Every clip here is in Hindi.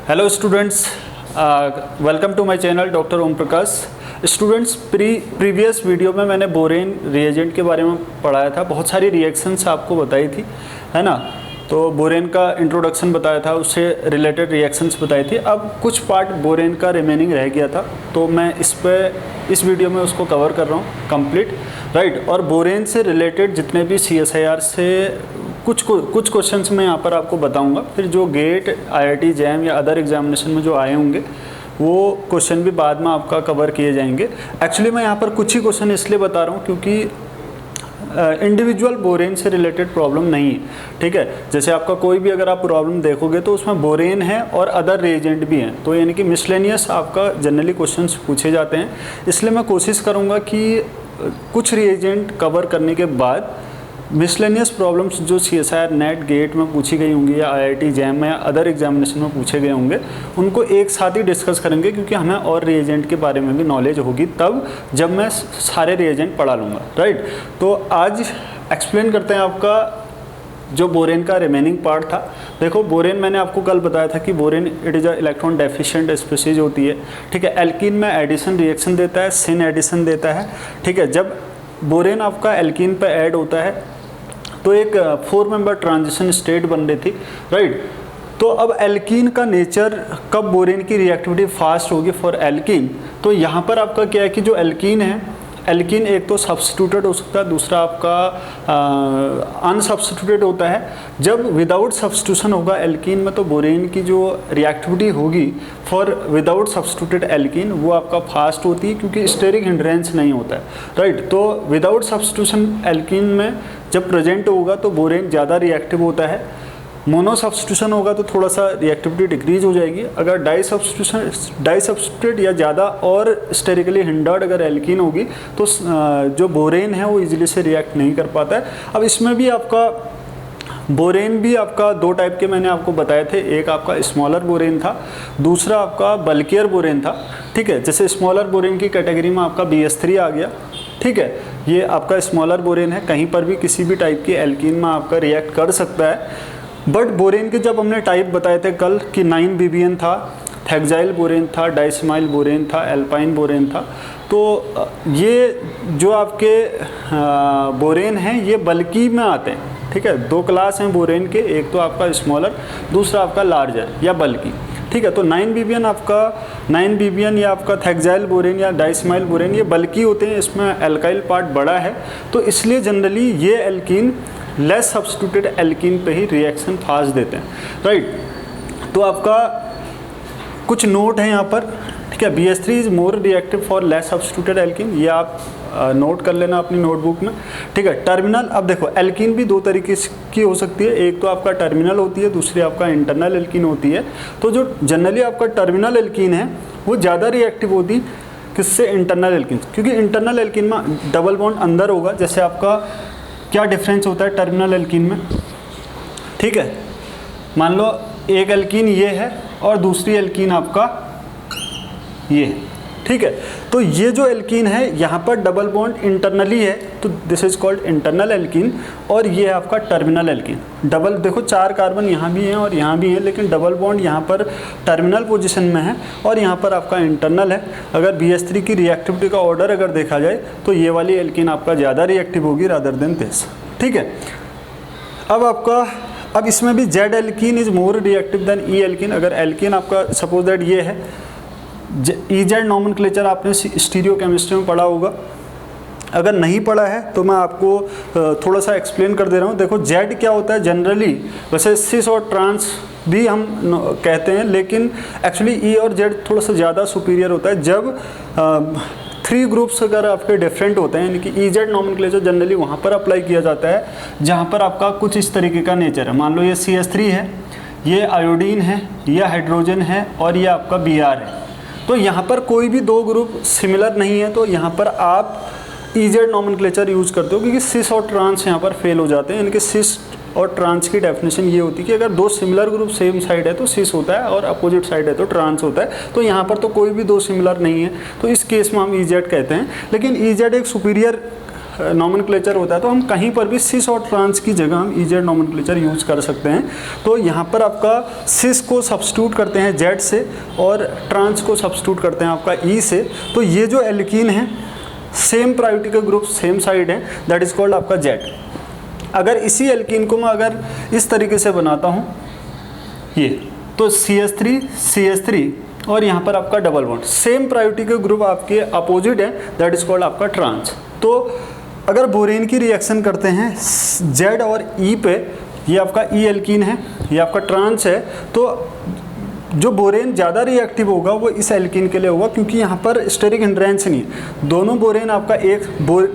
Hello students, welcome to my channel doctor Om Prakash. Students, previous video में मैंने बोरेन रिएजेंट के बारे में पढ़ाया था, बहुत सारी रिएक्शंस आपको बताई थी, है ना। तो बोरेन का इंट्रोडक्शन बताया था, उससे रिलेटेड रिएक्शंस बताई थी। अब कुछ पार्ट बोरेन का रिमेनिंग रह गया था, तो मैं इस वीडियो में उसको कवर कर रहा हूँ कंप्लीट, राइट। और बोरेन से रिलेटेड जितने भी CSIR से कुछ क्वेश्चंस मैं यहाँ पर आपको बताऊंगा। फिर जो गेट, IIT, जैम या अदर एग्जामिनेशन में जो आए होंगे वो क्वेश्चन भी बाद में आपका कवर किए जाएंगे। एक्चुअली मैं यहाँ पर कुछ ही क्वेश्चन इसलिए बता रहा हूँ क्योंकि इंडिविजुअल बोरेन से रिलेटेड प्रॉब्लम नहीं है, ठीक है। जैसे आपका कोई भी अगर आप प्रॉब्लम देखोगे तो उसमें बोरेन है और अदर रिएजेंट भी हैं, तो यानी कि मिसलेनियस आपका जनरली क्वेश्चंस पूछे जाते हैं। इसलिए मैं कोशिश करूँगा कि कुछ रिएजेंट कवर करने के बाद मिसलेनियस प्रॉब्लम्स जो CSIR नेट गेट में पूछी गई होंगी या IIT जैम में या अदर एग्जामिनेशन में पूछे गए होंगे, उनको एक साथ ही डिस्कस करेंगे, क्योंकि हमें और रिएजेंट के बारे में भी नॉलेज होगी तब जब मैं सारे रिएजेंट पढ़ा लूँगा, राइट। तो आज एक्सप्लेन करते हैं आपका जो बोरेन का रिमेनिंग पार्ट था। देखो, बोरेन मैंने आपको कल बताया था कि borane it is a electron deficient species होती है, ठीक है। एल्कीन में एडिशन रिएक्शन देता है, सिन एडिशन देता है, ठीक है। जब बोरेन आपका एल्कीन पे ऐड होता है तो एक 4 मेंबर ट्रांजिशन स्टेट बन रही थी, राइट। तो अब एल्कीन का नेचर, कब बोरेन की रिएक्टिविटी फास्ट होगी फॉर एल्कीन, तो यहाँ पर आपका क्या है कि जो एल्कीन है, एल्कीन एक तो सब्स्टिट्यूटेड हो सकता है, दूसरा आपका अनसब्स्टिट्यूटेड होता है। जब विदाउट सब्स्टिट्यूशन होगा एल्कीन में तो बोरेन की जो रिएक्टिविटी होगी फॉर विदाउट सब्स्टिट्यूटेड एल्कीन वो आपका फास्ट होती है, क्योंकि स्टेरिक हिंड्रेंस नहीं होता है, राइट। तो विदाउट सब्स्टिट्यूशन एल्कीन में जब प्रेजेंट होगा तो बोरेन ज़्यादा रिएक्टिव होता है। मोनो सब्स्टिट्यूशन होगा तो थोड़ा सा रिएक्टिविटी डिक्रीज हो जाएगी। अगर डाई सब्स्टिट्यूट या ज़्यादा और स्टेरिकली हिंडर्ड अगर एल्कीन होगी तो जो बोरेन है वो इजीली से रिएक्ट नहीं कर पाता है। अब इसमें भी आपका बोरेन भी आपका दो टाइप के मैंने आपको बताए थे, एक आपका स्मॉलर बोरेन था, दूसरा आपका बल्कियर बोरेन था, ठीक है। जैसे स्मॉलर बोरेन की कैटेगरी में आपका BS3 आ गया, ठीक है। ये आपका स्मॉलर बोरेन है, कहीं पर भी किसी भी टाइप की एल्कीन में आपका रिएक्ट कर सकता है। बट बोरेन के जब हमने टाइप बताए थे कल कि 9BBN था, थैक्साइल बोरेन था, डाइस्माइल बोरेन था, एल्पाइन बोरेन था, तो ये जो आपके बोरेन हैं ये बल्कि में आते हैं, ठीक है। दो क्लास हैं बोरेन के, एक तो आपका स्मॉलर, दूसरा आपका लार्जर या बल्कि, ठीक है। तो 9BBN या आपका थैक्साइल बोरेन या डाइस्माइल बोरेन ये बल्कि होते हैं, इसमें एल्काइल पार्ट बड़ा है, तो इसलिए जनरली ये एल्कीन लेस सब्स्टिट्यूटेड एल्कीन पे ही रिएक्शन फास्ट देते हैं, राइट। तो आपका कुछ नोट है यहाँ पर, ठीक है। BS3 is more reactive for less substituted alkene, ये आप नोट कर लेना अपनी नोटबुक में, ठीक है। टर्मिनल, अब देखो एल्कीन भी दो तरीके की हो सकती है, एक तो आपका टर्मिनल होती है, दूसरी आपका इंटरनल एल्कीन होती है। तो जो जनरली आपका टर्मिनल एल्कीन है वो ज़्यादा रिएक्टिव होती किससे, इंटरनल एल्कीन, क्योंकि इंटरनल एल्कीन में डबल बॉन्ड अंदर होगा। जैसे आपका क्या डिफरेंस होता है टर्मिनल एल्कीन में, ठीक है। मान लो एक एल्कीन ये है और दूसरी एल्कीन आपका ये है, ठीक है। तो ये जो एल्कीन है यहाँ पर डबल बॉन्ड इंटरनली है, तो this is called internal alkene, और ये है आपका टर्मिनल एल्कीन। डबल, देखो 4 कार्बन यहाँ भी हैं और यहाँ भी हैं, लेकिन डबल बॉन्ड यहाँ पर टर्मिनल पोजीशन में है और यहाँ पर आपका इंटरनल है। अगर BS3 की रिएक्टिविटी का ऑर्डर अगर देखा जाए तो ये वाली एल्कीन आपका ज़्यादा रिएक्टिव होगी रादर देन दिस, ठीक है। अब इसमें भी Z alkene is more reactive than E alkene. अगर एल्कीन आपका सपोज दैट ये है, EZ नॉमेनक्लेचर आपने स्टीरियो केमिस्ट्री में पढ़ा होगा, अगर नहीं पढ़ा है तो मैं आपको थोड़ा सा एक्सप्लेन कर दे रहा हूँ। देखो Z क्या होता है जनरली, वैसे सिस और ट्रांस भी हम कहते हैं, लेकिन एक्चुअली E और Z थोड़ा सा ज़्यादा सुपीरियर होता है। जब 3 ग्रुप्स अगर आपके डिफरेंट होते हैं, यानी कि EZ नॉमेनक्लेचर जनरली वहाँ पर अप्लाई किया जाता है जहाँ पर आपका कुछ इस तरीके का नेचर है। मान लो ये CH3 है, ये आयोडीन है, ये हाइड्रोजन है और ये आपका Br है। तो यहाँ पर कोई भी 2 ग्रुप सिमिलर नहीं है, तो यहाँ पर आप EZ नॉमेनक्लेचर यूज़ करते हो, क्योंकि सिस और ट्रांस यहाँ पर फेल हो जाते हैं। यानी कि सिस और ट्रांस की डेफिनेशन ये होती है कि अगर 2 सिमिलर ग्रुप सेम साइड है तो सिस होता है और अपोजिट साइड है तो ट्रांस होता है। तो यहाँ पर तो कोई भी 2 सिमिलर नहीं है, तो इस केस में हम EZ कहते हैं। लेकिन EZ एक सुपीरियर नॉमेनक्लेचर होता है तो हम कहीं पर भी सिस और ट्रांस की जगह हम इजेड नॉमेनक्लेचर यूज कर सकते हैं। तो यहाँ पर आपका सिस को सब्स्टिट्यूट करते हैं जेड से और ट्रांस को सब्स्टिट्यूट करते हैं आपका ई से। तो ये जो एल्कीन है सेम प्रायोरिटी के ग्रुप सेम साइड है, दैट इज कॉल्ड आपका जेड। अगर इसी एल्कीन को मैं अगर इस तरीके से बनाता हूँ ये, तो CH3 और यहाँ पर आपका डबल बॉन्ड, सेम प्रायोरिटी के ग्रुप आपके अपोजिट है, दैट इज कॉल्ड आपका ट्रांस। तो अगर बोरेन की रिएक्शन करते हैं जेड और ई पे, ये आपका ई एल्कीन है, ये आपका ट्रांस है, तो जो बोरेन ज़्यादा रिएक्टिव होगा वो इस एल्कीन के लिए होगा, क्योंकि यहाँ पर स्टेरिक हिंड्रेंस नहीं, दोनों बोरेन आपका एक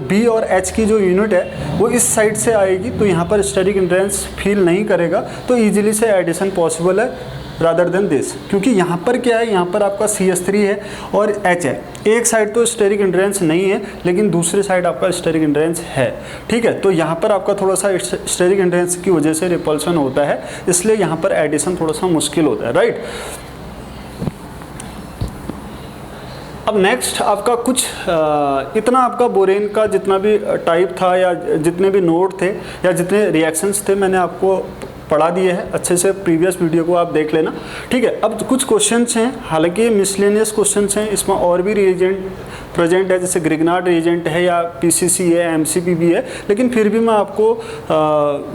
बी और एच की जो यूनिट है वो इस साइड से आएगी, तो यहाँ पर स्टेरिक हिंड्रेंस फील नहीं करेगा, तो ईजिली से एडिशन पॉसिबल है रादर देन दिस। क्योंकि यहाँ पर क्या है, यहाँ पर आपका CH3 है और H है, एक साइड तो स्टेरिक हिंड्रेंस नहीं है लेकिन दूसरी साइड आपका स्टेरिक हिंड्रेंस है, ठीक है। तो यहाँ पर आपका थोड़ा सा स्टेरिक हिंड्रेंस की वजह से रिपल्सन होता है, इसलिए यहाँ पर एडिशन थोड़ा सा मुश्किल होता है, राइट। अब नेक्स्ट आपका कुछ इतना आपका बोरेन का जितना भी टाइप था या जितने भी नोड थे या जितने रिएक्शंस थे मैंने आपको पढ़ा दिए हैं, अच्छे से प्रीवियस वीडियो को आप देख लेना, ठीक है। अब कुछ क्वेश्चंस हैं, हालांकि मिसलेनियस क्वेश्चंस हैं, इसमें और भी रिएजेंट प्रेजेंट है, जैसे ग्रिग्नार्ड रिएजेंट है या PCC है, MCP भी है, लेकिन फिर भी मैं आपको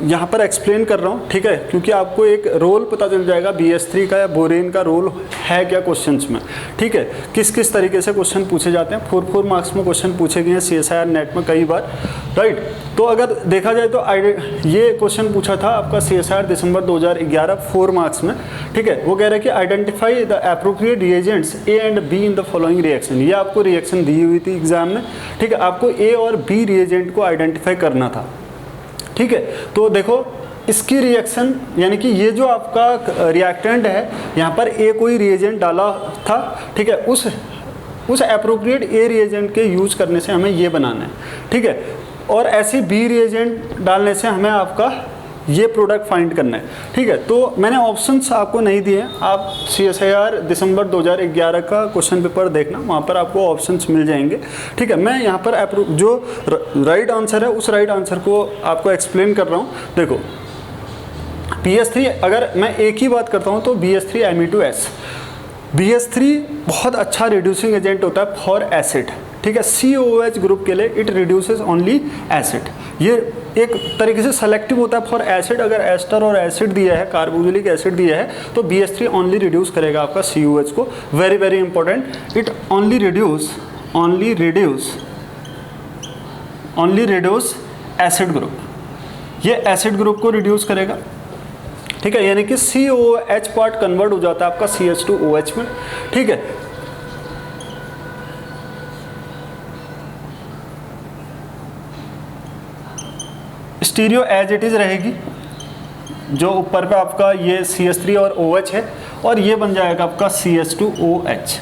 यहाँ पर एक्सप्लेन कर रहा हूँ, ठीक है, क्योंकि आपको एक रोल पता चल जाएगा BH3 का या बोरेन का रोल है क्या क्वेश्चंस में, ठीक है, किस किस तरीके से क्वेश्चन पूछे जाते हैं। 4 मार्क्स में क्वेश्चन पूछे गए हैं CSIR नेट में कई बार, राइट। तो अगर देखा जाए तो ये क्वेश्चन पूछा था आपका CSIR दिसंबर 2011 4 मार्क्स में, ठीक है। वो कह रहा है कि identify the appropriate reagents A and B in the following reaction. ये आपको रिएक्शन दी हुई थी एग्जाम में, ठीक है, आपको A और B रिएजेंट को आइडेंटिफाई करना था, ठीक है। तो देखो इसकी रिएक्शन, यानी कि ये जो आपका रिएक्टेंट है यहाँ पर A कोई रिएजेंट डाला था, ठीक है, उस एप्रोप्रिएट A रिएजेंट के यूज करने से हमें ये बनाना है, ठीक है, और ऐसी B रिएजेंट डालने से हमें आपका ये प्रोडक्ट फाइंड करना है, ठीक है। तो मैंने ऑप्शंस आपको नहीं दिए हैं, आप CSIR दिसंबर 2011 का क्वेश्चन पेपर देखना, वहाँ पर आपको ऑप्शंस मिल जाएंगे, ठीक है। मैं यहाँ पर जो राइट आंसर है उस राइट आंसर को आपको एक्सप्लेन कर रहा हूँ। देखो BH3, अगर मैं एक ही बात करता हूँ तो BH3 Me2S, BH3 बहुत अच्छा रिड्यूसिंग एजेंट होता है फॉर एसिड, ठीक है। COOH ग्रुप के लिए इट रिड्यूसेस ओनली एसिड, ये एक तरीके से सेलेक्टिव होता है फॉर एसिड। अगर एस्टर और एसिड दिया है, कार्बोक्सिलिक एसिड दिया है, तो BH3 ओनली रिड्यूस करेगा आपका COH को, very very important. It only reduce acid group, ये एसिड ग्रुप को रिड्यूस करेगा, ठीक है, यानी कि COH पार्ट कन्वर्ट हो जाता है आपका CH2OH में, ठीक है। स्टीरियो एज इट इज रहेगी, जो ऊपर पे आपका ये CH3 और OH है और ये बन जाएगा आपका CH2OH।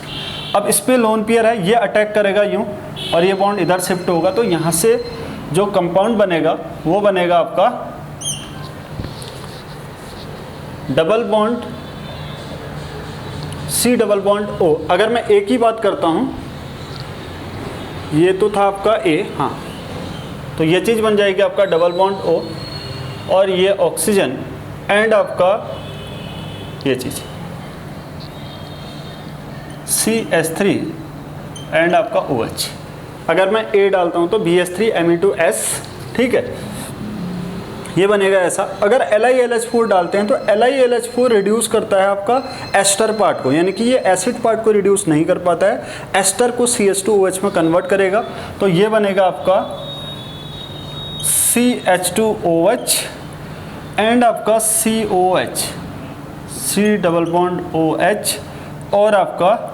अब इस पे लोन पेयर है, ये अटैक करेगा यूं और ये बॉन्ड इधर शिफ्ट होगा, तो यहाँ से जो कंपाउंड बनेगा वो बनेगा आपका double bond C double bond O। अगर मैं एक ही बात करता हूँ, ये तो था आपका A, हाँ, तो ये चीज़ बन जाएगी आपका डबल बॉन्ड O और ये ऑक्सीजन एंड आपका ये चीज़ CH3 एंड आपका OH। अगर मैं A डालता हूँ तो BH3 Me2S, ठीक है, ये बनेगा ऐसा। अगर LiLH4 डालते हैं तो LiLH4 रिड्यूस करता है आपका एस्टर पार्ट को, यानी कि ये एसिड पार्ट को रिड्यूस नहीं कर पाता है, एस्टर को CH2OH में कन्वर्ट करेगा, तो ये बनेगा आपका CH2OH एंड आपका COH, C double bond OH और आपका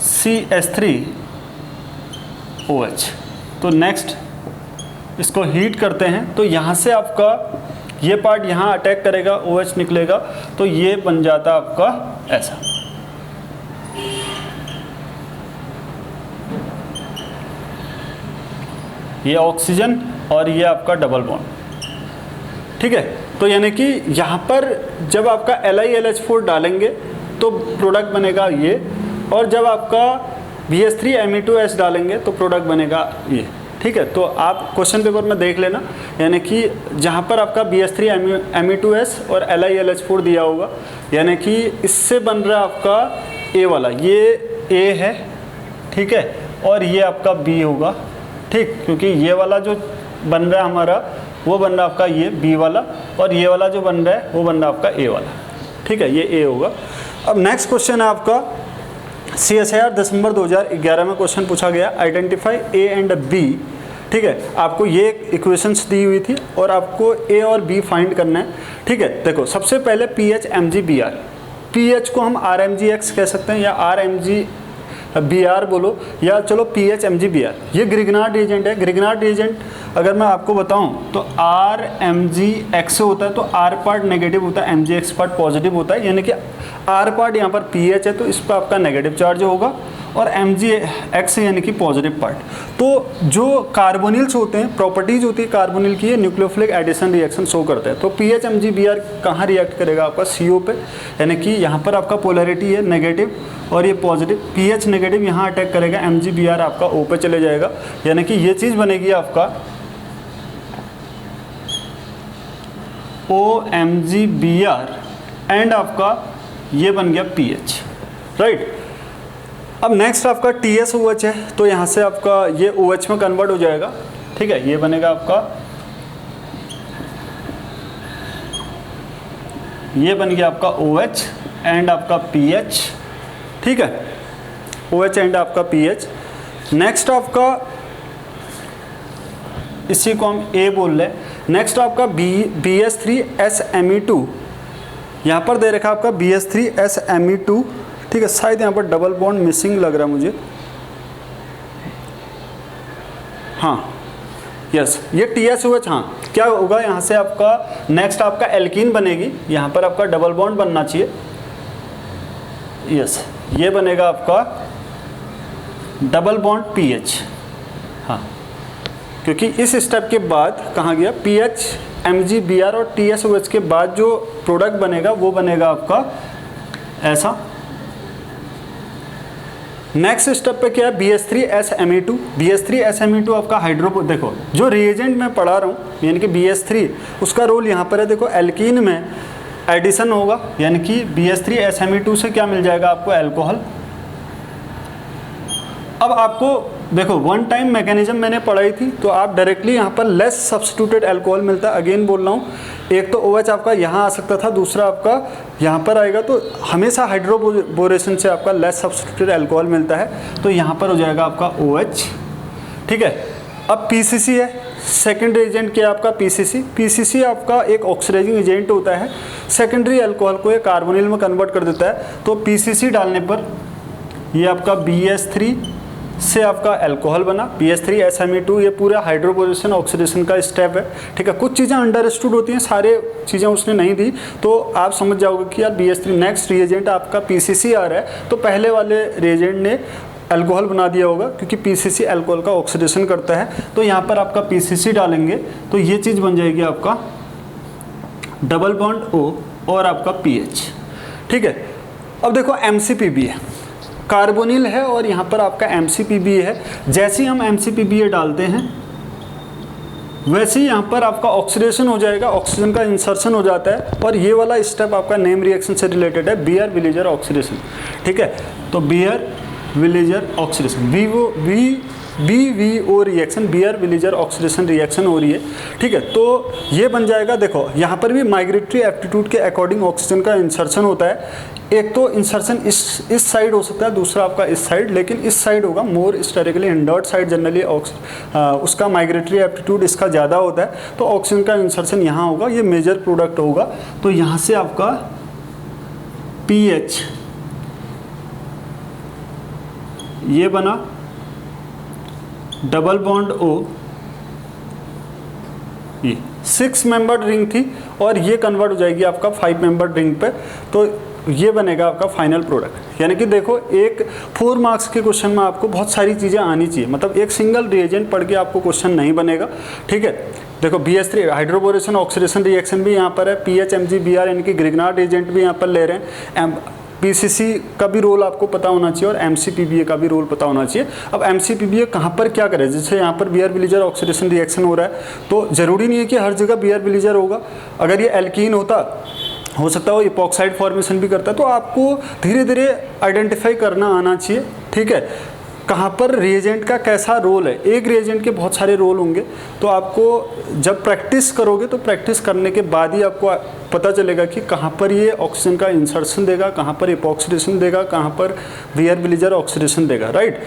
CH3OH। तो नेक्स्ट इसको हीट करते हैं, तो यहाँ से आपका ये पार्ट यहाँ अटैक करेगा, OH निकलेगा, तो ये बन जाता आपका ऐसा। ये ऑक्सीजन और ये आपका डबल बॉन्ड, ठीक है। तो यानी कि यहाँ पर जब आपका LiLH4 डालेंगे तो प्रोडक्ट बनेगा ये, और जब आपका BH3 Me2S डालेंगे तो प्रोडक्ट बनेगा ये, ठीक है, तो आप क्वेश्चन पेपर में देख लेना, यानी कि जहाँ पर आपका BH3 Me2S और LiLH4 दिया होगा, यानी कि इससे बन रहा है आपका A वाला, ये A है, ठीक है, और ये आपका B होगा, ठीक, क्योंकि ये वाला जो बन रहा है हमारा वो बन रहा है आपका ये B वाला, और ये वाला जो बन रहा है वो बन रहा है आपका A वाला, ठीक है, ये A होगा। अब नेक्स्ट क्वेश्चन है आपका CSIR दिसंबर 2011 में क्वेश्चन पूछा गया, आइडेंटिफाई A एंड B, ठीक है, आपको ये इक्वेशंस दी हुई थी और आपको A और B फाइंड करना है, ठीक है। देखो सबसे पहले PH Mg Br, PH को हम RMgX कह सकते हैं या RMg Br बोलो, या चलो PH Mg Br, ये ग्रिग्नार्ड रिएजेंट है। ग्रिग्नार्ड रिएजेंट अगर मैं आपको बताऊं तो RMgX से होता है, तो R पार्ट नेगेटिव होता है, Mgx पार्ट पॉजिटिव होता है, यानी कि R पार्ट यहाँ पर PH है तो इस पर आपका नेगेटिव चार्ज होगा, और Mgx यानी कि पॉजिटिव पार्ट। तो जो कार्बोनिल्स होते हैं, प्रॉपर्टीज होती है कार्बोनिल की, ये न्यूक्लियोफिलिक एडिशन रिएक्शन शो करता है। तो PH Mg Br कहाँ रिएक्ट करेगा आपका CO पे, यानी कि यहाँ पर आपका पोलैरिटी है नेगेटिव और ये पॉजिटिव, PH नेगेटिव यहाँ अटैक करेगा, Mg Br आपका O पे चले जाएगा, यानी कि ये चीज़ बनेगी आपका OMg Br एंड आपका ये बन गया PH, राइट। अब नेक्स्ट आपका TSOH है, तो यहाँ से आपका ये OH में कन्वर्ट हो जाएगा, ठीक है, ये बनेगा आपका, ये बन गया आपका OH एंड आपका PH, ठीक है, OH एंड आपका PH। नेक्स्ट आपका इसी को हम A बोल रहे हैं। नेक्स्ट आपका BH3SMe2, यहाँ पर दे रखा आपका BH3SMe2, ठीक है, शायद यहाँ पर डबल बॉन्ड मिसिंग लग रहा है मुझे, हाँ यस, ये TSOH, हाँ क्या होगा यहाँ से आपका नेक्स्ट आपका एल्कीन बनेगी, यहाँ पर आपका डबल बॉन्ड बनना चाहिए, यस, ये बनेगा आपका डबल बॉन्ड PH, हाँ, क्योंकि इस स्टेप के बाद कहाँ गया PH Mg Br और TSOH के बाद जो प्रोडक्ट बनेगा वो बनेगा आपका ऐसा। नेक्स्ट स्टेप पे क्या है, BH3SMe2, BH3SMe2 आपका हाइड्रो, देखो जो रिएजेंट मैं पढ़ा रहा हूँ यानी कि BH3, उसका रोल यहाँ पर है, देखो एल्कीन में एडिशन होगा, यानी कि BH3SMe2 से क्या मिल जाएगा आपको, अल्कोहल। अब आपको देखो वन टाइम मैकेनिज्म मैंने पढ़ाई थी, तो आप डायरेक्टली यहाँ पर लेस सब्स्टिट्यूटेड अल्कोहल मिलता है। अगेन बोल रहा हूँ, एक तो OH आपका यहाँ आ सकता था, दूसरा आपका यहाँ पर आएगा, तो हमेशा हाइड्रोबोरेशन से आपका लेस सब्स्टिट्यूटेड अल्कोहल मिलता है, तो यहाँ पर हो जाएगा आपका OH, ठीक है। अब PCC है, सेकेंडरी एजेंट क्या है आपका PCC आपका एक ऑक्सीडाइजिंग एजेंट होता है, सेकेंडरी अल्कोहल को एक कार्बोनिल में कन्वर्ट कर देता है। तो PCC डालने पर ये आपका BH3 से आपका अल्कोहल बना, BH3SMe2, ये पूरा हाइड्रोबोरेशन ऑक्सीडेशन का स्टेप है, ठीक है। कुछ चीज़ें अंडरस्टूड होती हैं, सारे चीज़ें उसने नहीं दी, तो आप समझ जाओगे कि यार BH3 नेक्स्ट रिएजेंट आपका PCC आ रहा है, तो पहले वाले रिएजेंट ने अल्कोहल बना दिया होगा, क्योंकि PCC अल्कोहल का ऑक्सीडेशन करता है। तो यहाँ पर आपका PCC डालेंगे तो ये चीज़ बन जाएगी आपका डबल बॉन्ड O और आपका PH, ठीक है। अब देखो MCPB है, कार्बोनिल है और यहाँ पर आपका MCPB है। जैसे ही हम MCPB डालते हैं वैसे ही यहाँ पर आपका ऑक्सीडेशन हो जाएगा, ऑक्सीजन का इंसर्शन हो जाता है, और ये वाला स्टेप आपका नेम रिएक्शन से रिलेटेड है, बियर-विलेजर ऑक्सीडेशन, ठीक है। तो beer-villager oxidation, BVO reaction, beer-villager oxidation reaction हो रही है, ठीक है। तो ये बन जाएगा, देखो यहाँ पर भी माइग्रेटरी एप्टीट्यूड के अकॉर्डिंग ऑक्सीजन का इंसर्शन होता है। एक तो इंसर्शन इस साइड हो सकता है, दूसरा आपका इस साइड, लेकिन इस साइड होगा मोर हिस्टोरिकली इंडर्ट साइड जनरली, उसका माइग्रेटरी एप्टीट्यूड इसका ज़्यादा होता है, तो ऑक्सीजन का इंसर्शन यहाँ होगा, ये मेजर प्रोडक्ट होगा। तो यहाँ से आपका PH ये बना, डबल बॉन्ड O, ये 6 मेंबर्ड रिंग थी और ये कन्वर्ट हो जाएगी आपका 5 मेंबर्ड रिंग पे, तो ये बनेगा आपका फाइनल प्रोडक्ट। यानी कि देखो एक 4 मार्क्स के क्वेश्चन में आपको बहुत सारी चीज़ें आनी चाहिए, मतलब एक सिंगल रिएजेंट पढ़ के आपको क्वेश्चन नहीं बनेगा, ठीक है। देखो BH3 हाइड्रोबोरेशन ऑक्सीडेशन रिएक्शन भी यहाँ पर है, PH Mg Br यानी कि ग्रिग्नार्ड एजेंट भी यहाँ पर ले रहे हैं, पीसीसी का भी रोल आपको पता होना चाहिए और एमसीपीबीए का भी रोल पता होना चाहिए। अब एमसीपीबीए कहाँ पर क्या करे, जैसे यहाँ पर बीआर विलीजर ऑक्सीडेशन रिएक्शन हो रहा है, तो ज़रूरी नहीं है कि हर जगह बीआर विलीजर होगा। अगर ये एल्कीन होता, हो सकता है वो इपॉक्साइड फॉर्मेशन भी करता है। तो आपको धीरे धीरे आइडेंटिफाई करना आना चाहिए, ठीक है, कहाँ पर रिएजेंट का कैसा रोल है। एक रिएजेंट के बहुत सारे रोल होंगे, तो आपको जब प्रैक्टिस करोगे तो प्रैक्टिस करने के बाद ही आपको पता चलेगा कि कहाँ पर ये ऑक्सीजन का इंसर्शन देगा, कहाँ पर इपॉक्सीडेशन देगा, कहाँ पर बीआर विलीजर ऑक्सीडेशन देगा, राइट।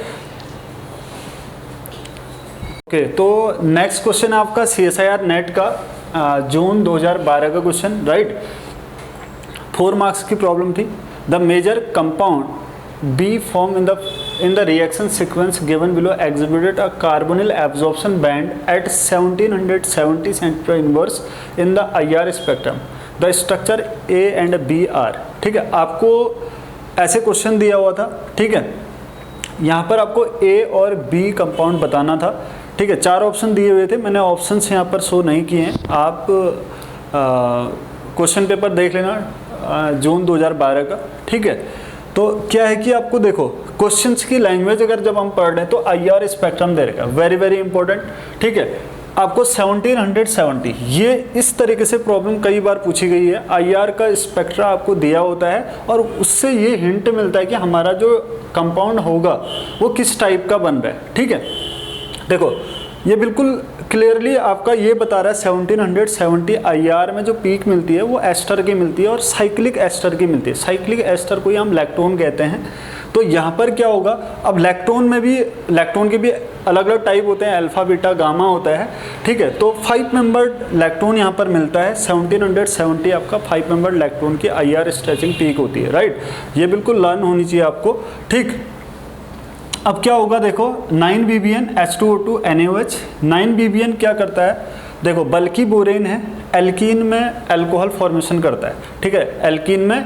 ओके, तो नेक्स्ट क्वेश्चन है आपका CSIR नेट का जून 2012 का क्वेश्चन, राइट। 4 मार्क्स की प्रॉब्लम थी। The major compound B formed in the reaction sequence given below exhibited a carbonyl absorption band at 1770 centimeter inverse in the IR spectrum. The structure A and B are, ठीक है, आपको ऐसे क्वेश्चन दिया हुआ था, ठीक है। यहाँ पर आपको A और B कंपाउंड बताना था, ठीक है। 4 ऑप्शन दिए हुए थे, मैंने ऑप्शंस यहाँ पर शो नहीं किए हैं, आप क्वेश्चन पेपर देख लेना जून 2012 का, ठीक है। तो क्या है कि आपको देखो क्वेश्चंस की लैंग्वेज अगर जब हम पढ़ रहे हैं तो IR स्पेक्ट्रम दे रहेगा, वेरी वेरी इंपॉर्टेंट, ठीक है। आपको 1770 ये इस तरीके से प्रॉब्लम कई बार पूछी गई है। IR का स्पेक्ट्रा आपको दिया होता है और उससे ये हिंट मिलता है कि हमारा जो कंपाउंड होगा वो किस टाइप का बन रहा है, ठीक है। देखो ये बिल्कुल क्लियरली आपका ये बता रहा है 1770 IR में जो पीक मिलती है वो एस्टर की मिलती है और साइक्लिक एस्टर की मिलती है। साइक्लिक एस्टर को ही हम लैक्टोन कहते हैं। तो यहाँ पर क्या होगा, अब लैक्टोन में भी, लैक्टोन के भी अलग अलग टाइप होते हैं, अल्फा बीटा गामा होता है, ठीक है। तो 5 मेंबर्ड लैक्टोन यहाँ पर मिलता है। 1770 आपका 5 मेंबर्ड लैक्टोन की IR स्ट्रेचिंग पीक होती है, राइट। ये बिल्कुल लर्न होनी चाहिए आपको, ठीक। अब क्या होगा देखो, 9BBN H2O2 NaOH। 9BBN क्या करता है, देखो बल्कि बोरेन है, एल्कीन में अल्कोहल फॉर्मेशन करता है, ठीक है। एल्कीन में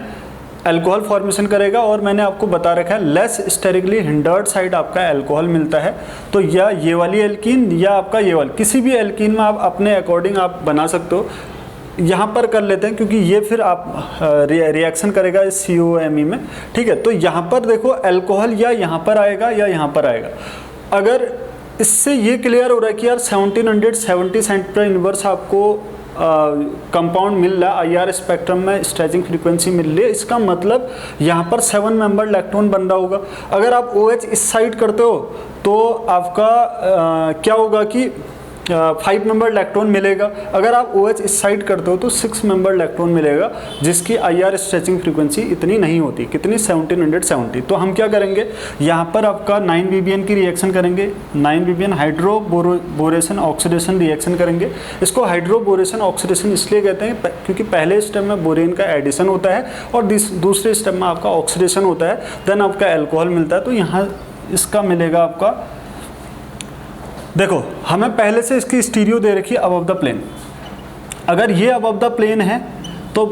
अल्कोहल फॉर्मेशन करेगा और मैंने आपको बता रखा है लेस स्टेरिकली हिंडर्ड साइड आपका अल्कोहल मिलता है। तो या ये वाली एल्कीन या आपका ये वाली, किसी भी एल्कीन में आप अपने अकॉर्डिंग आप बना सकते हो। यहाँ पर कर लेते हैं क्योंकि ये फिर आप रिएक्शन करेगा इस COMe में, ठीक है। तो यहाँ पर देखो अल्कोहल या यहाँ पर आएगा या यहाँ पर आएगा। अगर इससे ये क्लियर हो रहा है कि यार 1770 सेंटीमीटर इनवर्स आपको कंपाउंड मिल रहा है, IR स्पेक्ट्रम में स्ट्रेचिंग फ्रीक्वेंसी मिल रही है, इसका मतलब यहाँ पर 7 मेंबर लैक्टोन बन रहा होगा। अगर आप OH इस साइड करते हो तो आपका क्या होगा कि 5 मेंबर लैक्टोन मिलेगा। अगर आप OH इस साइड करते हो तो 6 मेंबर लैक्टोन मिलेगा, जिसकी IR स्ट्रेचिंग फ्रीक्वेंसी इतनी नहीं होती, कितनी 1770। तो हम क्या करेंगे, यहाँ पर आपका 9BBN की रिएक्शन करेंगे। 9BBN हाइड्रोबोरेशन ऑक्सीडेशन रिएक्शन करेंगे। इसको हाइड्रोबोरेशन ऑक्सीडेशन इसलिए कहते हैं क्योंकि पहले स्टेप में बोरेन का एडिशन होता है और दूसरे स्टेप में आपका ऑक्सीडेशन होता है, देन आपका अल्कोहल मिलता है। तो यहाँ इसका मिलेगा आपका, देखो हमें पहले से इसकी स्टीरियो दे रखी है अबव द प्लेन। अगर ये अबव द प्लेन है तो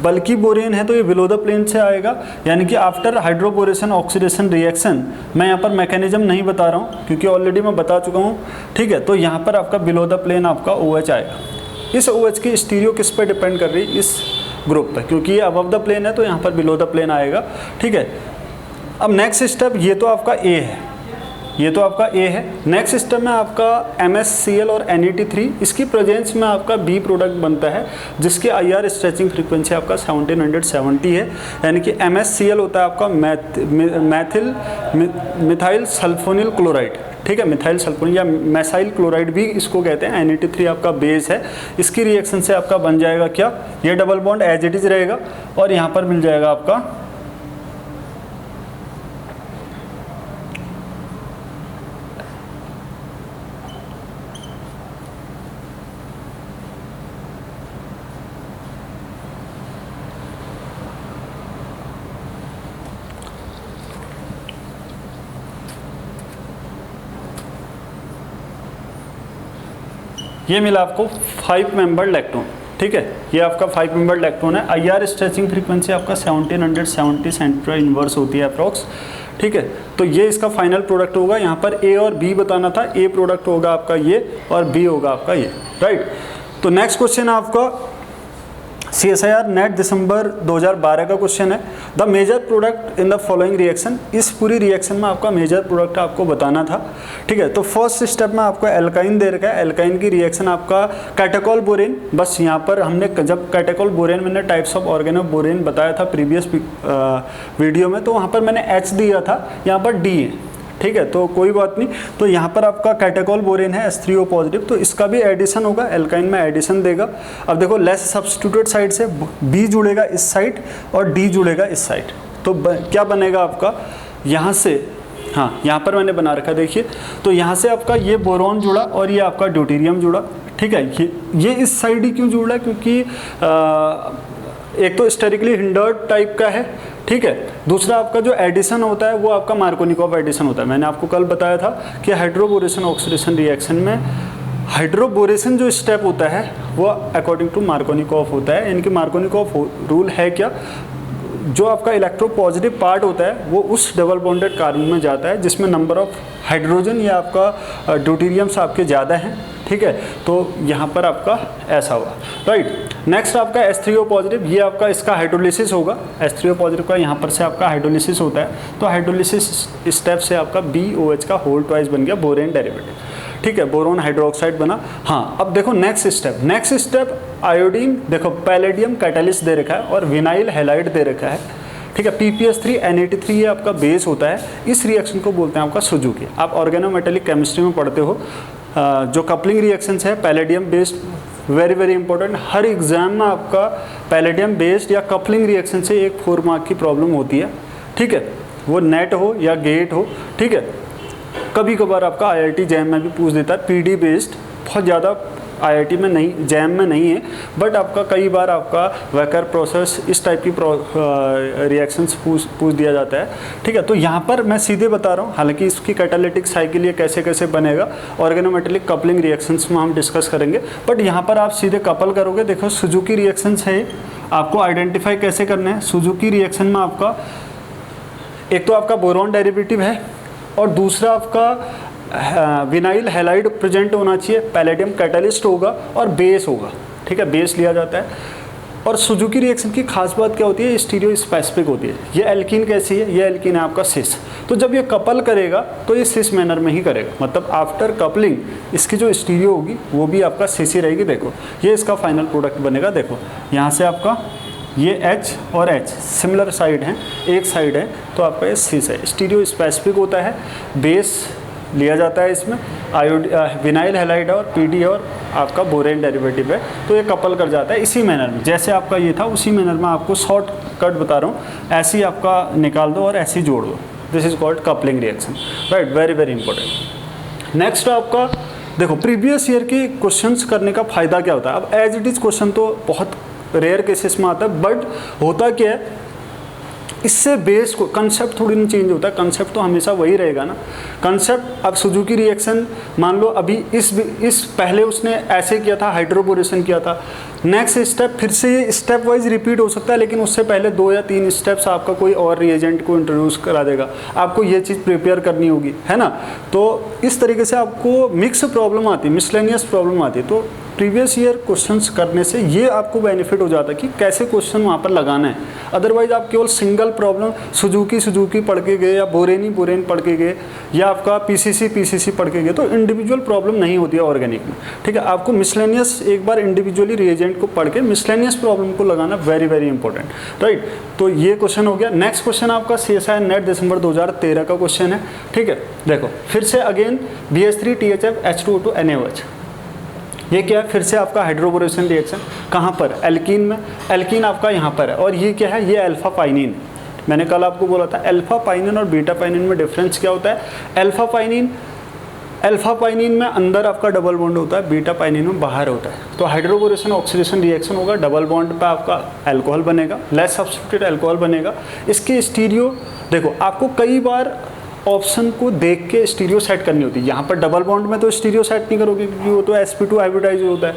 बल्कि बोरेन है तो ये बिलो द प्लेन से आएगा, यानी कि आफ्टर हाइड्रोबोरेशन ऑक्सीडेशन रिएक्शन। मैं यहाँ पर मैकेनिज्म नहीं बता रहा हूँ क्योंकि ऑलरेडी मैं बता चुका हूँ, ठीक है। तो यहाँ पर आपका बिलो द प्लेन आपका OH आएगा। इस OH की स्टीरियो किस पे डिपेंड कर रही है, इस ग्रुप पर, क्योंकि ये अबव द प्लेन है तो यहाँ पर बिलो द प्लेन आएगा, ठीक है। अब नेक्स्ट स्टेप, ये तो आपका A है, ये तो आपका A है। नेक्स्ट स्टेप में आपका MsCl और NET3, इसकी प्रेजेंस में आपका B प्रोडक्ट बनता है जिसकी IR स्ट्रेचिंग फ्रीक्वेंसी आपका 1770 है, यानी कि MsCl होता है आपका मिथाइल सल्फोनिल क्लोराइड, ठीक है। मिथाइल सल्फोनिल या मैसाइल क्लोराइड भी इसको कहते हैं। NET3 आपका बेस है, इसकी रिएक्शन से आपका बन जाएगा क्या, ये double bond as it is रहेगा और यहाँ पर मिल जाएगा आपका ये मिला आपको 5 मेंबर लैक्टोन, ठीक है। ये आपका 5 मेंबर लैक्टोन है। IR स्ट्रेचिंग फ्रीक्वेंसी आपका 1770 सेंटीमीटर इनवर्स होती है अप्रॉक्स, ठीक है। तो ये इसका फाइनल प्रोडक्ट होगा। यहाँ पर A और B बताना था, A प्रोडक्ट होगा आपका ये और B होगा आपका ये, राइट। तो नेक्स्ट क्वेश्चन है आपका CSIR नेट दिसंबर 2012 का क्वेश्चन है। The major product in the following reaction, इस पूरी रिएक्शन में आपका मेजर प्रोडक्ट आपको बताना था। ठीक है, तो फर्स्ट स्टेप में आपको एल्काइन दे रखा है, एल्काइन की रिएक्शन आपका कैटेकोल बोरेन। बस यहाँ पर हमने जब कैटेकोल बोरेन मैंने टाइप्स ऑफ ऑर्गेनो बोरेन बताया था प्रीवियस वीडियो में, तो वहाँ पर मैंने H दिया था, यहाँ पर D है। ठीक है, तो कोई बात नहीं। तो यहाँ पर आपका कैटेकोल बोरेन है H3O पॉजिटिव, तो इसका भी एडिशन होगा, एल्काइन में एडिशन देगा। अब देखो लेस सब्स्टिट्यूटेड साइड से B जुड़ेगा इस साइड और D जुड़ेगा इस साइड, तो क्या बनेगा आपका यहाँ से, हाँ यहाँ पर मैंने बना रखा देखिए, तो यहाँ से आपका ये बोरॉन जुड़ा और ये आपका ड्यूटेरियम जुड़ा। ठीक है, ये इस साइड ही क्यों जुड़ा, क्योंकि एक तो स्टेरिकली हिंडर्ड टाइप का है। ठीक है, दूसरा आपका जो एडिशन होता है वो आपका मार्कोनिकॉफ एडिशन होता है। मैंने आपको कल बताया था कि हाइड्रोबोरेशन ऑक्सीडेशन रिएक्शन में हाइड्रोबोरेशन जो स्टेप होता है वो अकॉर्डिंग टू मार्कोनिकॉफ होता है। इनकी मार्कोनिकॉफ रूल है क्या, जो आपका इलेक्ट्रोपॉजिटिव पार्ट होता है वो उस डबल बॉन्डेड कार्बन में जाता है जिसमें नंबर ऑफ हाइड्रोजन या आपका ड्यूटेरियम्स आपके ज़्यादा हैं। ठीक है, तो यहाँ पर आपका ऐसा हुआ, राइट। नेक्स्ट आपका H3O पॉजिटिव, ये आपका इसका हाइड्रोलिसिस होगा। H3O पॉजिटिव का यहाँ पर से आपका हाइड्रोलिसिस होता है, तो हाइड्रोलिसिस स्टेप से आपका BOH का होल ट्वाइस बन गया बोरेन डेरिवेटिव। ठीक है, बोरोन हाइड्रोक्साइड बना। हाँ, अब देखो नेक्स्ट स्टेप आयोडीन, देखो पैलेडियम कैटालिस्ट दे रखा है और विनाइल हैलाइड दे रखा है। ठीक है, PPS3 N83 ये आपका बेस होता है। इस रिएक्शन को बोलते हैं आपका सुजुकी। आप ऑर्गेनोमेटेलिक केमिस्ट्री में पढ़ते हो, जो कपलिंग रिएक्शंस है palladium based, very very important. हर एग्जाम में आपका पैलेडियम बेस्ड या कपलिंग रिएक्शन से एक 4 मार्क की प्रॉब्लम होती है। ठीक है, वो नेट हो या गेट हो। ठीक है, कभी कभार आपका IIT जैम में भी पूछ देता है PD बेस्ड, बहुत ज़्यादा IIT में नहीं, जैम में नहीं है, बट आपका कई बार आपका वैकर प्रोसेस इस टाइप की रिएक्शंस पूछ दिया जाता है। ठीक है, तो यहाँ पर मैं सीधे बता रहा हूँ, हालांकि इसकी कैटालिटिक साइकिल ये कैसे कैसे बनेगा ऑर्गेनोमेटेलिक कपलिंग रिएक्शंस में हम डिस्कस करेंगे, बट यहाँ पर आप सीधे कपल करोगे। देखो सुजुकी रिएक्शंस है, आपको आइडेंटिफाई कैसे करना है। सुजुकी रिएक्शन में आपका एक तो आपका बोरॉन डेरिवेटिव है और दूसरा आपका विनाइल हैलाइड प्रेजेंट होना चाहिए, पैलेडियम कैटालिस्ट होगा और बेस होगा। ठीक है, बेस लिया जाता है। और सुजुकी रिएक्शन की खास बात क्या होती है, स्टीरियो स्पेसिफिक होती है। ये एल्कीन कैसी है, ये एल्कीन है आपका सिस, तो जब ये कपल करेगा तो ये सिस मैनर में ही करेगा, मतलब आफ्टर कपलिंग इसकी जो स्टीरियो होगी वो भी आपका सिस ही रहेगी। देखो ये इसका फाइनल प्रोडक्ट बनेगा। देखो यहाँ से आपका ये H और H सिमिलर साइड हैं, एक साइड है तो आपका ये सिस है। स्टीरियो स्पेसिफिक होता है, बेस लिया जाता है इसमें, विनाइल हैलाइड और PD और आपका बोरेन डेरिवेटिव है, तो ये कपल कर जाता है इसी मैनर में। जैसे आपका ये था उसी मैनर में आपको शॉर्ट कट बता रहा हूँ, ऐसे ही आपका निकाल दो और ऐसे ही जोड़ दो। This is called coupling reaction, right, very very important. Next आपका देखो प्रीवियस ईयर के क्वेश्चंस करने का फ़ायदा क्या होता है। अब एज इट इज़ क्वेश्चन तो बहुत रेयर केसेस में आता है, बट होता क्या है, इससे बेस को कंसेप्ट थोड़ी ना चेंज होता है, कंसेप्ट तो हमेशा वही रहेगा ना। कंसेप्ट अब सुजुकी रिएक्शन मान लो अभी इस पहले उसने ऐसे किया था, हाइड्रोबोरेशन किया था, नेक्स्ट स्टेप फिर से ये स्टेप वाइज रिपीट हो सकता है, लेकिन उससे पहले 2 या 3 स्टेप्स आपका कोई और रिएजेंट को इंट्रोड्यूस करा देगा, आपको ये चीज़ प्रिपेयर करनी होगी, है ना। तो इस तरीके से आपको मिक्स प्रॉब्लम आती है, मिसलेनियस प्रॉब्लम आती है। तो प्रीवियस ईयर क्वेश्चंस करने से ये आपको बेनिफिट हो जाता है कि कैसे क्वेश्चन वहाँ पर लगाना है। अदरवाइज आप केवल सिंगल प्रॉब्लम सुजुकी पढ़ के गए या बोरेन पढ़ के गए या आपका PCC पढ़ के गए, तो इंडिविजुअल प्रॉब्लम नहीं होती है ऑर्गेनिक में। ठीक है, आपको मिसलेनियस एक बार इंडिविजुअली रिएजेंट को पढ़ के मिसलेनियस प्रॉब्लम को लगाना वेरी वेरी इंपॉर्टेंट, राइट। तो ये क्वेश्चन हो गया। नेक्स्ट क्वेश्चन आपका CSIR नेट दिसंबर 2013 का क्वेश्चन है। ठीक है, देखो फिर से अगेन BH3THF H2O2 NaOH, ये क्या है, फिर से आपका हाइड्रोबोरेशन रिएक्शन। कहाँ पर, एल्कीन में। एल्कीन आपका यहाँ पर है और ये क्या है, ये अल्फा पाइनिन। मैंने कल आपको बोला था अल्फा पाइनिन और बीटा पाइनिन में डिफरेंस क्या होता है। अल्फा पाइनिन में अंदर आपका डबल बॉन्ड होता है, बीटा पाइनिन में बाहर होता है। तो हाइड्रोबोरेशन ऑक्सीडेशन रिएक्शन होगा, डबल बॉन्ड पे आपका अल्कोहल बनेगा, लेस सब्स्टिट्यूटेड अल्कोहल बनेगा। इसके स्टीरियो देखो, आपको कई बार ऑप्शन को देख के स्टीरियो सेट करनी होती है। यहाँ पर डबल बॉन्ड में तो स्टीरियो सेट नहीं करोगे क्योंकि वो तो sp2 हाइब्रिडाइज होता है।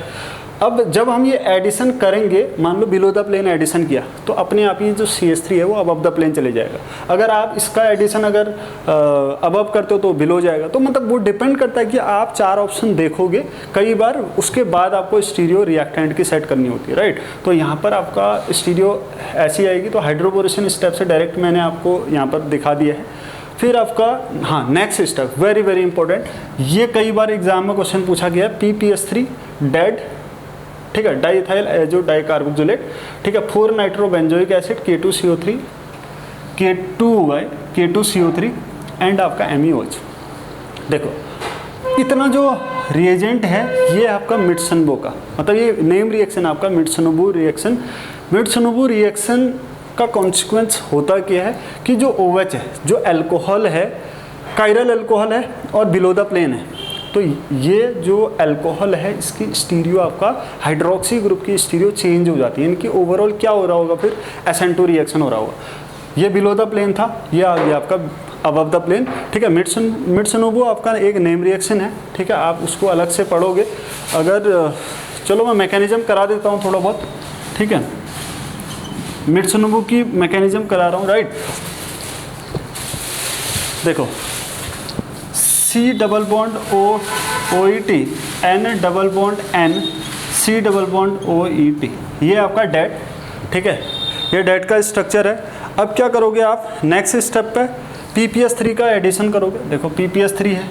अब जब हम ये एडिशन करेंगे, मान लो बिलो द प्लेन एडिशन किया, तो अपने आप ही जो CH3 है वो अबव द प्लेन चले जाएगा। अगर आप इसका एडिशन अगर अबव करते हो तो बिलो जाएगा। तो मतलब वो डिपेंड करता है कि आप 4 ऑप्शन देखोगे कई बार, उसके बाद आपको स्टीरियो रिएक्टेंट की सेट करनी होती है, राइट। तो यहाँ पर आपका स्टीरियो ऐसी आएगी। तो हाइड्रोबोरेशन स्टेप से डायरेक्ट मैंने आपको यहाँ पर दिखा दिया है। फिर आपका हाँ next step very very important, ये कई बार एग्जाम में क्वेश्चन पूछा गया है। PPS3 डेड, ठीक है, डाइथाइल एजो डाइकार्बोक्सिलेट, ठीक है, 4 nitrobenzoic acid K2CO3 K2CO3 and आपका MeOH। देखो इतना जो रिएजेंट है ये आपका मिट्सुनोबू का, मतलब ये नेम रिएक्शन आपका मिट्सुनोबू रिएक्शन। मिट्सुनोबू रिएक्शन का कॉन्सिक्वेंस होता क्या है कि जो OH है, जो अल्कोहल है, कायरल अल्कोहल है और बिलो द प्लेन है, तो ये जो अल्कोहल है इसकी स्टीरियो आपका हाइड्रोक्सी ग्रुप की स्टीरियो चेंज हो जाती है। इनकी ओवरऑल क्या हो रहा होगा, फिर SN2 रिएक्शन हो रहा होगा। ये बिलो द प्लेन था, ये आ गया आपका अबव द प्लेन, ठीक है। मिट्सुनोबू आपका एक नेम रिएक्शन है, ठीक है, आप उसको अलग से पढ़ोगे। अगर चलो मैं मैकेनिज्म करा देता हूँ थोड़ा बहुत, ठीक है, मिट्सुनोबू की मैकेनिज्म करा रहा हूँ, राइट। देखो C double bond OET N double bond N C double bond OET, ये आपका डेट, ठीक है, ये डेट का स्ट्रक्चर है। अब क्या करोगे आप नेक्स्ट स्टेप पे PPS3 का एडिशन करोगे। देखो PPS3 है,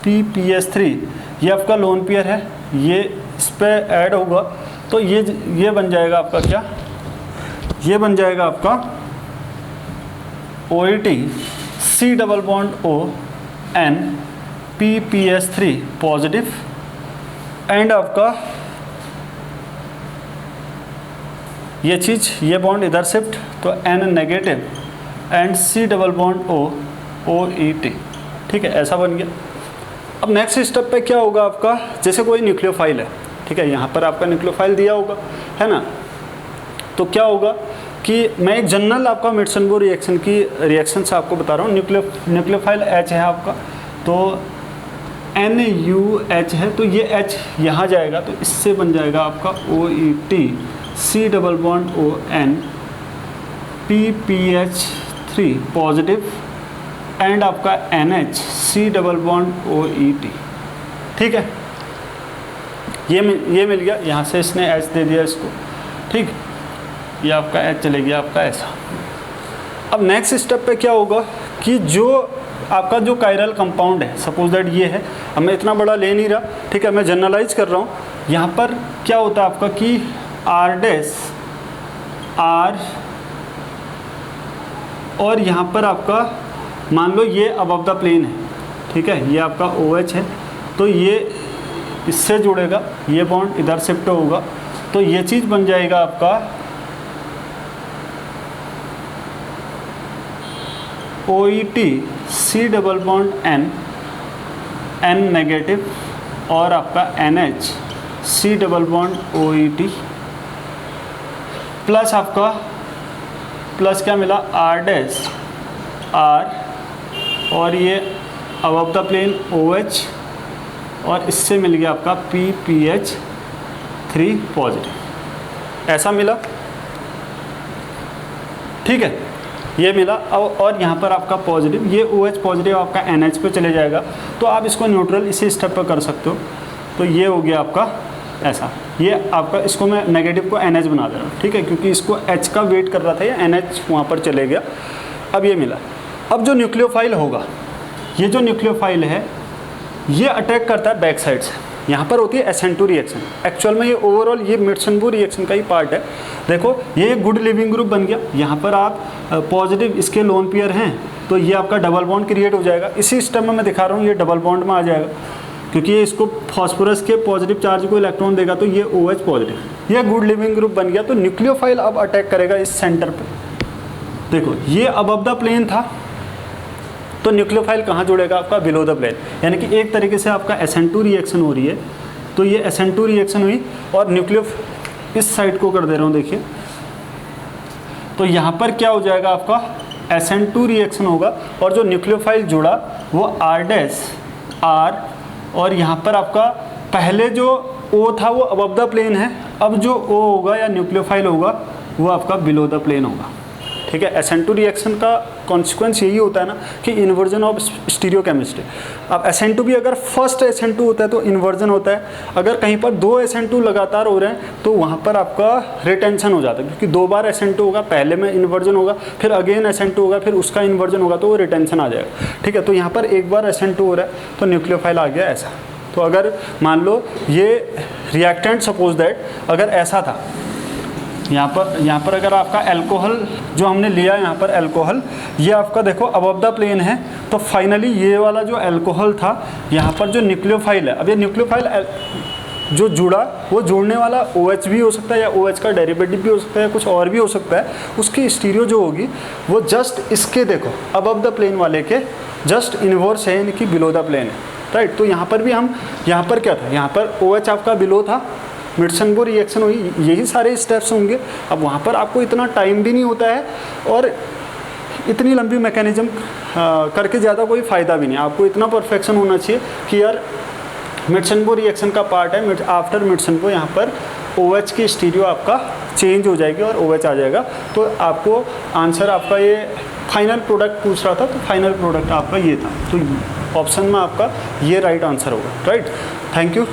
PPS3 ये आपका लोन पेयर है, ये इस पर ऐड होगा तो ये बन जाएगा आपका क्या, ये बन जाएगा आपका OET C double bond O N PPS3 positive and आपका ये चीज़, ये बॉन्ड इधर शिफ्ट तो N negative and C double bond O OET, ठीक है, ऐसा बन गया। अब नेक्स्ट स्टेप पे क्या होगा आपका, जैसे कोई न्यूक्लियोफाइल है, ठीक है, यहाँ पर आपका न्यूक्लियोफाइल दिया होगा, है ना। तो क्या होगा कि मैं एक जनरल आपका मिट्सुनोबू रिएक्शन की रिएक्शन से आपको बता रहा हूँ। न्यूक्लियोफाइल H है आपका, तो NUH है, तो ये H यहाँ जाएगा तो इससे बन जाएगा आपका OET C double bond ON PPH3 positive and आपका NH C double bond OET, ठीक है। ये मिल गया, यहाँ से इसने H दे दिया इसको, ठीक, ये आपका H चले गया आपका ऐसा। अब नेक्स्ट स्टेप पे क्या होगा कि जो आपका जो कायरल कंपाउंड है, सपोज दैट ये है, अब मैं इतना बड़ा ले नहीं रहा, ठीक है, मैं जनरलाइज कर रहा हूँ। यहाँ पर क्या होता है आपका कि R' R और यहाँ पर आपका मान लो ये अबव द प्लेन है, ठीक है, ये आपका OH है, तो ये इससे जुड़ेगा, ये बॉन्ड इधर शिफ्ट होगा, तो ये चीज़ बन जाएगा आपका OET C double bond N negative और आपका NH C double bond OET plus आपका प्लस क्या मिला R' R और ये अबव द प्लेन OH और इससे मिल गया आपका PPH3 पॉजिटिव, ऐसा मिला, ठीक है, ये मिला। और यहाँ पर आपका पॉजिटिव, ये OH पॉजिटिव आपका NH पे चले जाएगा, तो आप इसको न्यूट्रल इसी स्टेप पर कर सकते हो। तो ये हो गया आपका ऐसा, ये आपका, इसको मैं नेगेटिव को NH बना दे रहा हूँ, ठीक है, क्योंकि इसको H का वेट कर रहा था, ये NH वहाँ पर चले गया। अब ये मिला। अब जो न्यूक्लियोफाइल होगा, ये जो न्यूक्लियोफाइल है ये अटैक करता है बैक साइड से, यहाँ पर होती है SN2 रिएक्शन। एक्चुअल में ये ओवरऑल ये मिट्सुनोबू रिएक्शन का ही पार्ट है। देखो ये एक गुड लिविंग ग्रुप बन गया, यहाँ पर आप पॉजिटिव इसके लोन पेयर हैं तो ये आपका डबल बॉन्ड क्रिएट हो जाएगा। इसी स्टेप में मैं दिखा रहा हूँ, ये डबल बॉन्ड में आ जाएगा क्योंकि ये इसको फॉस्फोरस के पॉजिटिव चार्ज को इलेक्ट्रॉन देगा, तो ये OH पॉजिटिव, ये गुड लिविंग ग्रुप बन गया। तो न्यूक्लियोफाइल अब अटैक करेगा इस सेंटर पे। देखो ये अबव द प्लेन था, तो न्यूक्लियोफाइल कहाँ जुड़ेगा आपका, बिलो द प्लेन, यानी कि एक तरीके से आपका SN2 रिएक्शन हो रही है, तो ये SN2 रिएक्शन हुई और न्यूक्लियो इस साइड को कर दे रहा हूँ, देखिए, तो यहाँ पर क्या हो जाएगा आपका SN2 रिएक्शन होगा और जो न्यूक्लियोफाइल जुड़ा वो R' R और यहाँ पर आपका पहले जो O था वो अबव द प्लेन है, अब जो O होगा या न्यूक्लियोफाइल होगा वो आपका बिलो द प्लेन होगा। ठीक है, SN2 रिएक्शन का कॉन्सिक्वेंस यही होता है ना कि इन्वर्जन ऑफ स्टीरियोकेमिस्ट्री। अब SN2 भी अगर फर्स्ट SN2 होता है तो इन्वर्जन होता है, अगर कहीं पर 2 SN2 लगातार हो रहे हैं तो वहाँ पर आपका रिटेंशन हो जाता है, क्योंकि 2 बार SN2 होगा, पहले में इन्वर्जन होगा, फिर अगेन SN2 होगा, फिर उसका इन्वर्जन होगा तो वो रिटेंशन आ जाएगा। ठीक है, तो यहाँ पर एक बार SN2 हो रहा है तो न्यूक्लियोफाइल आ गया ऐसा। तो अगर मान लो ये रिएक्टेंट सपोज दैट अगर ऐसा था, यहाँ पर अगर आपका अल्कोहल जो हमने लिया यहाँ पर अल्कोहल, ये आपका देखो अबव द प्लेन है, तो फाइनली ये वाला जो अल्कोहल था यहाँ पर जो न्यूक्लियोफाइल है, अब ये न्यूक्लियोफाइल जो जुड़ा वो जुड़ने वाला OH भी हो सकता है या OH का डेरिवेटिव भी हो सकता है, कुछ और भी हो सकता है, उसकी स्टीरियो जो होगी वो जस्ट इसके देखो अबव द प्लेन वाले के जस्ट इनवर्स है, यानी कि बिलो द प्लेन है। राइट, तो यहाँ पर भी हम, यहाँ पर क्या था, यहाँ पर OH आपका बिलो था, मिडसन बोर रिएक्शन हुई, यही सारे स्टेप्स होंगे। अब वहाँ पर आपको इतना टाइम भी नहीं होता है और इतनी लंबी मैकेनिज्म करके ज़्यादा कोई फ़ायदा भी नहीं। आपको इतना परफेक्शन होना चाहिए कि यार मिडसन बोर रिएक्शन का पार्ट है, आफ्टर मिडसन बोर यहाँ पर OH की स्टीरियो आपका चेंज हो जाएगी और OH आ जाएगा। तो आपको आंसर आपका ये फाइनल प्रोडक्ट पूछ रहा था, तो फाइनल प्रोडक्ट आपका ये था, तो ऑप्शन में आपका ये राइट आंसर होगा। Right, thank you.